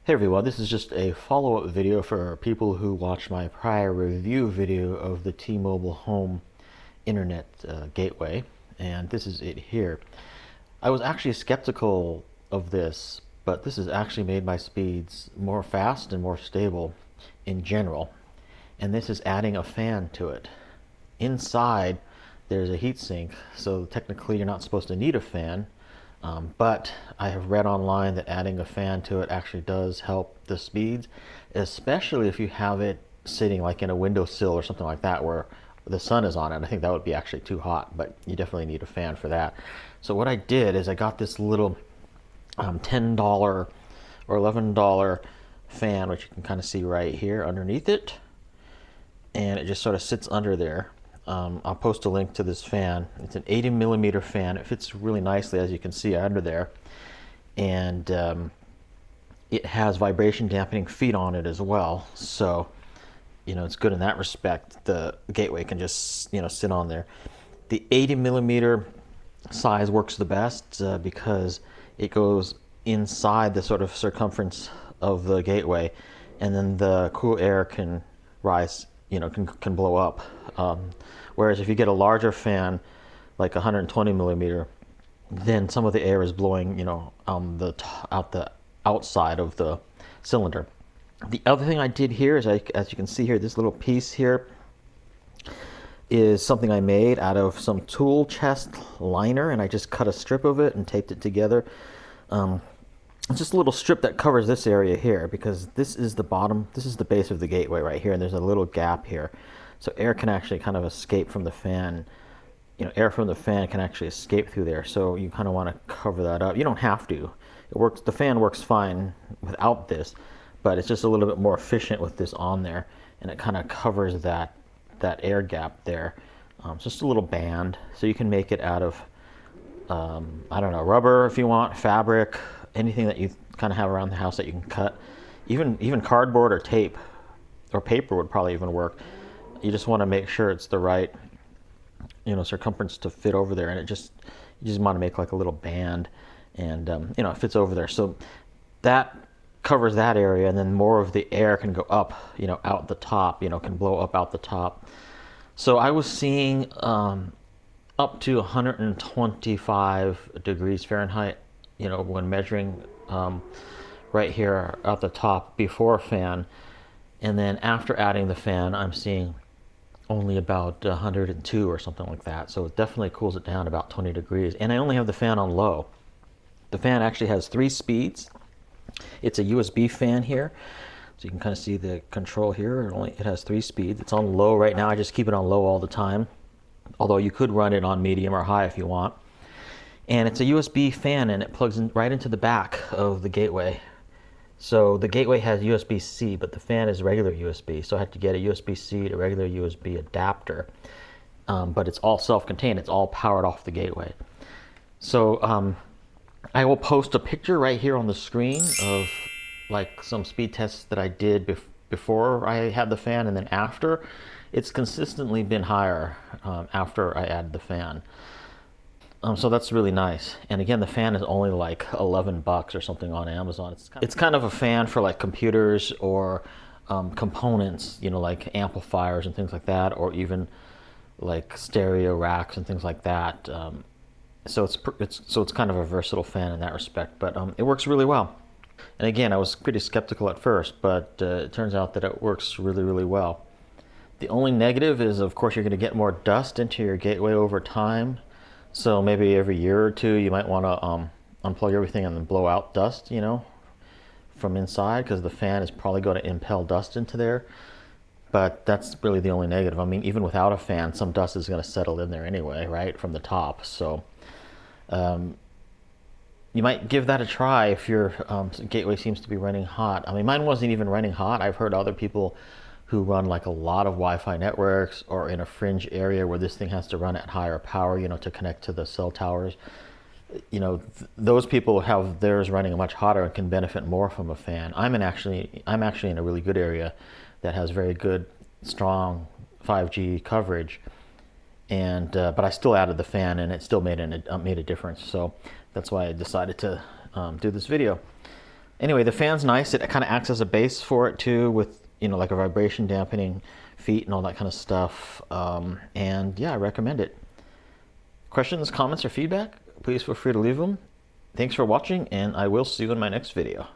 Hey everyone, this is just a follow-up video for people who watched my prior review video of the T-Mobile Home Internet Gateway, and this is it here. I was actually skeptical of this, but this has actually made my speeds more fast and more stable in general, and this is adding a fan to it. Inside, there's a heatsink, so technically you're not supposed to need a fan, but I have read online that adding a fan to it actually does help the speeds, especially if you have it sitting like in a windowsill or something like that where the sun is on it. I think that would be actually too hot, but you definitely need a fan for that. So what I did is I got this little $10 or $11 fan, which you can kind of see right here underneath it, and it just sort of sits under there. I'll post a link to this fan. It's an 80 millimeter fan. It fits really nicely, as you can see under there, and it has vibration dampening feet on it as well. So, it's good in that respect. The gateway can just, sit on there. The 80 millimeter size works the best because it goes inside the sort of circumference of the gateway, and then the cool air can rise, can blow up. Whereas if you get a larger fan, like 120 millimeter, then some of the air is blowing, out the outside of the cylinder. The other thing I did here is, as you can see here, this little piece here is something I made out of some tool chest liner, and I just cut a strip of it and taped it together. It's just a little strip that covers this area here, because this is the bottom, this is the base of the gateway right here, and there's a little gap here. So air can actually kind of escape from the fan. Air from the fan can actually escape through there. So you kind of want to cover that up. You don't have to. It works. The fan works fine without this, but it's just a little bit more efficient with this on there, and it kind of covers that air gap there. It's just a little band. So you can make it out of, I don't know, rubber if you want, fabric, anything that you kind of have around the house that you can cut. Even cardboard or tape or paper would probably even work. You just want to make sure it's the right, circumference to fit over there, and you just want to make like a little band, and it fits over there. So that covers that area, and then more of the air can go up, out the top, can blow up out the top. So I was seeing up to 125 degrees Fahrenheit, when measuring right here at the top before fan, and then after adding the fan, I'm seeing only about 102 or something like that. So it definitely cools it down about 20 degrees. And I only have the fan on low. The fan actually has 3 speeds. It's a USB fan here. So you can kind of see the control here. It has 3 speeds. It's on low right now. I just keep it on low all the time. Although you could run it on medium or high if you want. And it's a USB fan, and it plugs in right into the back of the gateway. So the gateway has USB-C, but the fan is regular USB. So I had to get a USB-C to regular USB adapter. But it's all self-contained. It's all powered off the gateway. So I will post a picture right here on the screen of like some speed tests that I did before I had the fan and then after. It's consistently been higher after I added the fan. So that's really nice. And again, the fan is only like $11 or something on Amazon. It's kind of a fan for like computers or components, like amplifiers and things like that, or even like stereo racks and things like that. So it's kind of a versatile fan in that respect, but it works really well. And again, I was pretty skeptical at first, but it turns out that it works really, really well. The only negative is, of course, you're going to get more dust into your gateway over time. So maybe every year or two, you might want to unplug everything and then blow out dust, from inside, because the fan is probably going to impel dust into there. But that's really the only negative. I mean, even without a fan, some dust is going to settle in there anyway, right, from the top. So you might give that a try if your gateway seems to be running hot. I mean, mine wasn't even running hot. I've heard other people who run like a lot of Wi-Fi networks or in a fringe area where this thing has to run at higher power, to connect to the cell towers. Those people have theirs running much hotter and can benefit more from a fan. I'm actually in a really good area that has very good, strong 5G coverage, and but I still added the fan, and it still made a difference. So that's why I decided to do this video. Anyway, the fan's nice. It kind of acts as a base for it too, with like a vibration dampening feet and all that kind of stuff. And yeah, I recommend it. Questions, comments, or feedback, please feel free to leave them. Thanks for watching, and I will see you in my next video.